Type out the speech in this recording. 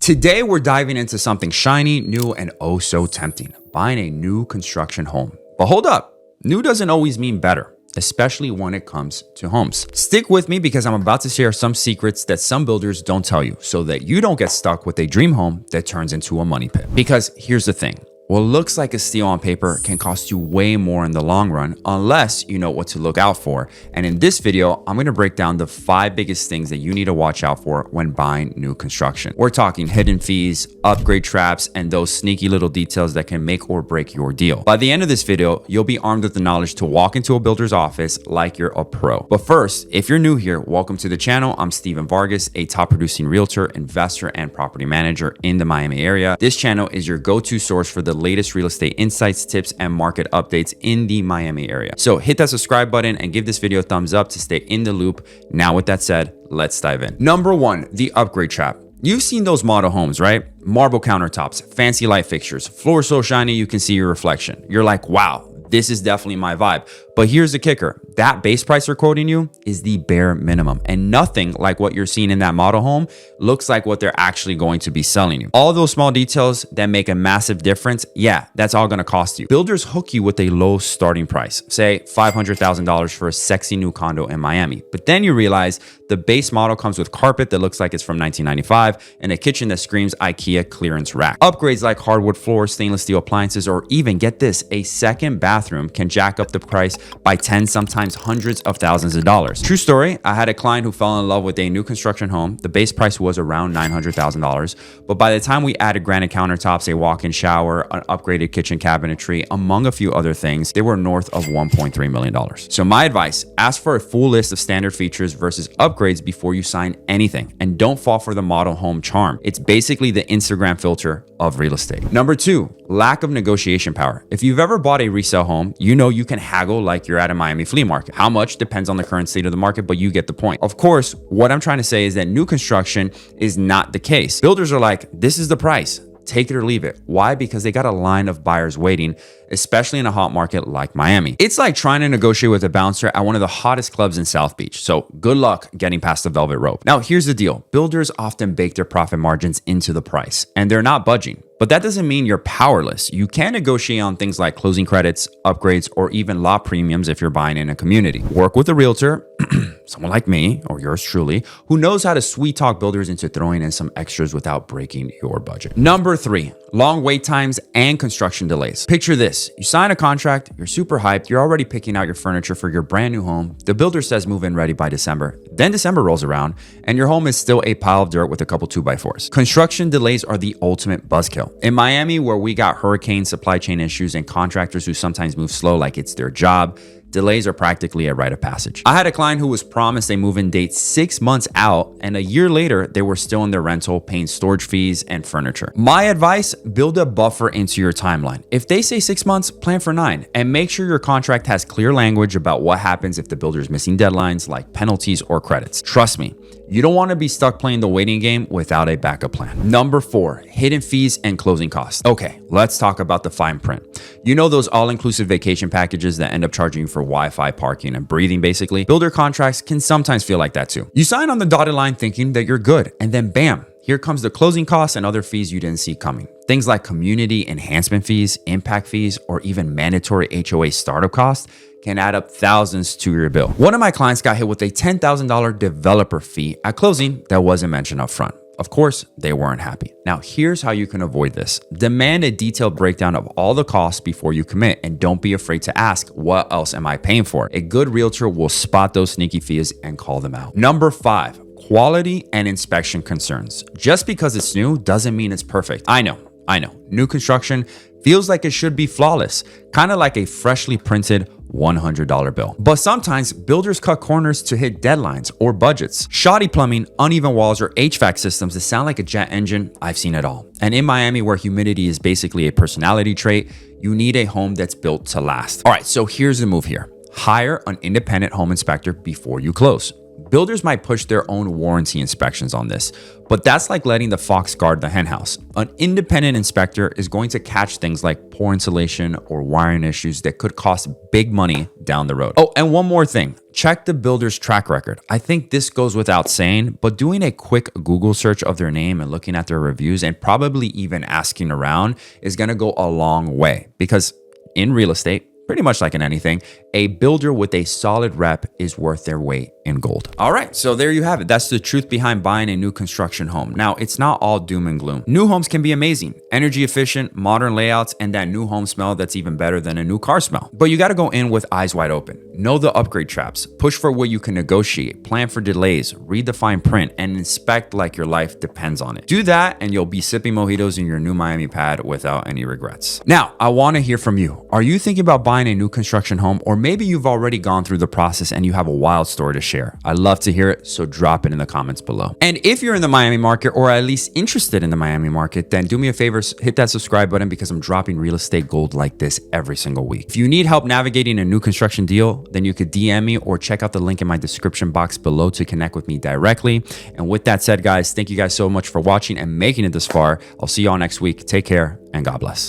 Today, we're diving into something shiny, new, and oh so tempting, buying a new construction home. But hold up, new doesn't always mean better, especially when it comes to homes. Stick with me because I'm about to share some secrets that some builders don't tell you so that you don't get stuck with a dream home that turns into a money pit. Because here's the thing. What looks like a steal on paper can cost you way more in the long run unless you know what to look out for. And in this video, I'm going to break down the 5 biggest things that you need to watch out for when buying new construction. We're talking hidden fees, upgrade traps, and those sneaky little details that can make or break your deal. By the end of this video, you'll be armed with the knowledge to walk into a builder's office like you're a pro. But first, if you're new here, welcome to the channel. I'm Vargas, a top producing realtor, investor, and property manager in the Miami area. This channel is your go-to source for the latest real estate insights, tips, and market updates in the Miami area. So hit that subscribe button and give this video a thumbs up to stay in the loop. Now with that said, let's dive in. Number 1, the upgrade trap. You've seen those model homes, right? Marble countertops, fancy light fixtures, floor so shiny you can see your reflection. You're like, wow, this is definitely my vibe. But here's the kicker. That base price they're quoting you is the bare minimum, and nothing like what you're seeing in that model home looks like what they're actually going to be selling you. All those small details that make a massive difference, yeah, that's all going to cost you. Builders hook you with a low starting price, say $500,000 for a sexy new condo in Miami. But then you realize the base model comes with carpet that looks like it's from 1995 and a kitchen that screams IKEA clearance rack. Upgrades like hardwood floors, stainless steel appliances, or even, get this, a second bathroom can jack up the price by 10, sometimes hundreds of thousands of dollars. True story, I had a client who fell in love with a new construction home. The base price was around $900,000, but by the time we added granite countertops, a walk-in shower, an upgraded kitchen cabinetry, among a few other things, they were north of $1.3 million. So my advice, ask for a full list of standard features versus upgrades before you sign anything, and don't fall for the model home charm. It's basically the Instagram filter of real estate. Number 2, lack of negotiation power. If you've ever bought a resale home, you know you can haggle like you're at a Miami flea market. How much depends on the current state of the market, but you get the point. Of course, what I'm trying to say is that new construction is not the case. Builders are like, this is the price. Take it or leave it. Why? Because they got a line of buyers waiting, especially in a hot market like Miami. It's like trying to negotiate with a bouncer at one of the hottest clubs in South Beach. So good luck getting past the velvet rope. Now, here's the deal. Builders often bake their profit margins into the price, and they're not budging. But that doesn't mean you're powerless. You can negotiate on things like closing credits, upgrades, or even lot premiums if you're buying in a community. Work with a realtor, someone like me or yours truly, who knows how to sweet talk builders into throwing in some extras without breaking your budget. Number 3, long wait times and construction delays. Picture this. You sign a contract, you're super hyped, you're already picking out your furniture for your brand new home. The builder says move in ready by December. Then December rolls around and your home is still a pile of dirt with a couple 2x4s. Construction delays are the ultimate buzzkill. In Miami, where we got hurricane supply chain issues and contractors who sometimes move slow like it's their job, delays are practically a rite of passage. I had a client who was promised a move-in date 6 months out, and a year later, they were still in their rental paying storage fees and furniture. My advice, build a buffer into your timeline. If they say 6 months, plan for 9, and make sure your contract has clear language about what happens if the builder is missing deadlines like penalties or credits. Trust me, you don't want to be stuck playing the waiting game without a backup plan. Number 4, hidden fees and closing costs. Okay, let's talk about the fine print. You know those all-inclusive vacation packages that end up charging you for Wi-Fi, parking, and breathing basically? Builder contracts can sometimes feel like that too. You sign on the dotted line thinking that you're good, and then bam, here comes the closing costs and other fees you didn't see coming. Things like community enhancement fees, impact fees, or even mandatory HOA startup costs can add up thousands to your bill. One of my clients got hit with a $10,000 developer fee at closing that wasn't mentioned up front. Of course, they weren't happy. Now, here's how you can avoid this. Demand a detailed breakdown of all the costs before you commit, and don't be afraid to ask, what else am I paying for? A good realtor will spot those sneaky fees and call them out. Number 5, quality and inspection concerns. Just because it's new doesn't mean it's perfect. I know. New construction feels like it should be flawless, kind of like a freshly printed $100 bill. But sometimes builders cut corners to hit deadlines or budgets. Shoddy plumbing, uneven walls, or HVAC systems that sound like a jet engine, I've seen it all. And in Miami, where humidity is basically a personality trait, you need a home that's built to last. All right, so here's the move here. Hire an independent home inspector before you close. Builders might push their own warranty inspections on this, but that's like letting the fox guard the henhouse. An independent inspector is going to catch things like poor insulation or wiring issues that could cost big money down the road. Oh, and one more thing. Check the builder's track record. I think this goes without saying, but doing a quick Google search of their name and looking at their reviews and probably even asking around is going to go a long way, because in real estate, pretty much like in anything, a builder with a solid rep is worth their weight in gold. All right, so there you have it. That's the truth behind buying a new construction home. Now, it's not all doom and gloom. New homes can be amazing, energy efficient, modern layouts, and that new home smell that's even better than a new car smell. But you got to go in with eyes wide open. Know the upgrade traps, push for what you can negotiate, plan for delays, read the fine print, and inspect like your life depends on it. Do that, and you'll be sipping mojitos in your new Miami pad without any regrets. Now, I want to hear from you. Are you thinking about buying a new construction home, or maybe you've already gone through the process and you have a wild story to share? I'd love to hear it, so drop it in the comments below. And if you're in the Miami market, or at least interested in the Miami market, then do me a favor, hit that subscribe button, because I'm dropping real estate gold like this every single week. If you need help navigating a new construction deal, then you could DM me or check out the link in my description box below to connect with me directly. And with that said, guys, thank you guys so much for watching and making it this far. I'll see you all next week. Take care and God bless.